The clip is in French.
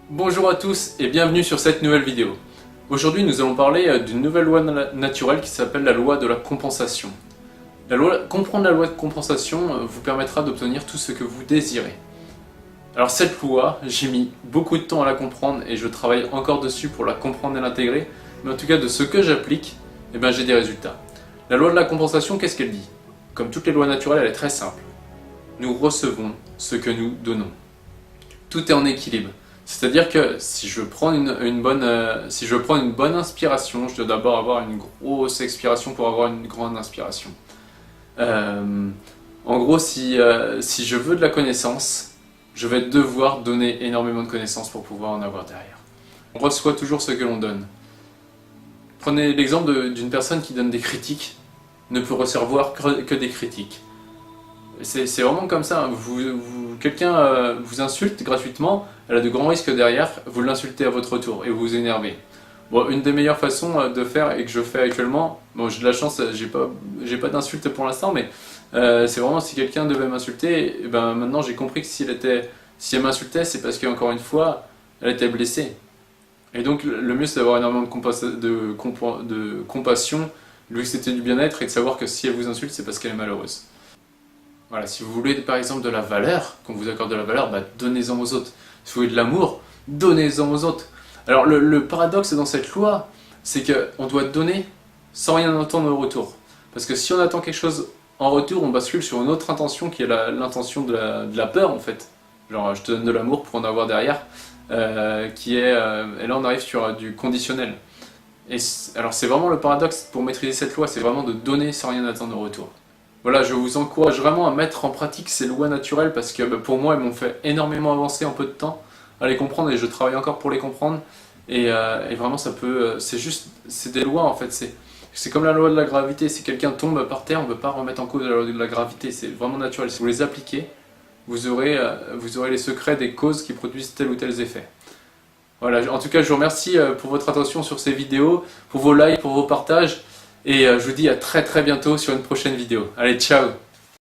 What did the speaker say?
Bonjour à tous et bienvenue sur cette nouvelle vidéo. Aujourd'hui nous allons parler d'une nouvelle loi naturelle qui s'appelle la loi de la compensation. Comprendre la loi de compensation vous permettra d'obtenir tout ce que vous désirez. Alors cette loi, j'ai mis beaucoup de temps à la comprendre et je travaille encore dessus pour la comprendre et l'intégrer, mais en tout cas de ce que j'applique, j'ai des résultats. La loi de la compensation, qu'est-ce qu'elle dit? Comme toutes les lois naturelles, elle est très simple. Nous recevons ce que nous donnons. Tout est en équilibre. C'est-à-dire que si je prends une bonne inspiration, je dois d'abord avoir une grosse expiration pour avoir une grande inspiration. En gros, si je veux de la connaissance, je vais devoir donner énormément de connaissances pour pouvoir en avoir derrière. On reçoit toujours ce que l'on donne. Prenez l'exemple d'une personne qui donne des critiques, ne peut recevoir que des critiques. C'est vraiment comme ça, quelqu'un vous insulte gratuitement, elle a de grands risques derrière, vous l'insultez à votre tour et vous vous énervez. Bon, une des meilleures façons de faire et que je fais actuellement, bon j'ai de la chance, j'ai pas d'insulte pour l'instant, mais c'est vraiment si quelqu'un devait m'insulter, maintenant j'ai compris que si elle m'insultait, c'est parce qu'encore une fois, elle était blessée. Et donc le mieux c'est d'avoir énormément de compassion, lui que c'était du bien-être et de savoir que si elle vous insulte, c'est parce qu'elle est malheureuse. Voilà, si vous voulez par exemple de la valeur, qu'on vous accorde de la valeur, donnez-en aux autres. Si vous voulez de l'amour, donnez-en aux autres. Alors le paradoxe dans cette loi, c'est qu'on doit donner sans rien attendre au retour. Parce que si on attend quelque chose en retour, on bascule sur une autre intention qui est l'intention de la peur en fait. Genre je te donne de l'amour pour en avoir derrière, et là on arrive sur du conditionnel. Alors c'est vraiment le paradoxe pour maîtriser cette loi, c'est vraiment de donner sans rien attendre au retour. Voilà, je vous encourage vraiment à mettre en pratique ces lois naturelles parce que pour moi, elles m'ont fait énormément avancer en peu de temps à les comprendre et je travaille encore pour les comprendre. Et vraiment, c'est des lois en fait. C'est comme la loi de la gravité. Si quelqu'un tombe par terre, on ne peut pas remettre en cause la loi de la gravité. C'est vraiment naturel. Si vous les appliquez, vous aurez les secrets des causes qui produisent tel ou tel effet. Voilà, en tout cas, je vous remercie pour votre attention sur ces vidéos, pour vos likes, pour vos partages. Et je vous dis à très bientôt sur une prochaine vidéo. Allez, ciao!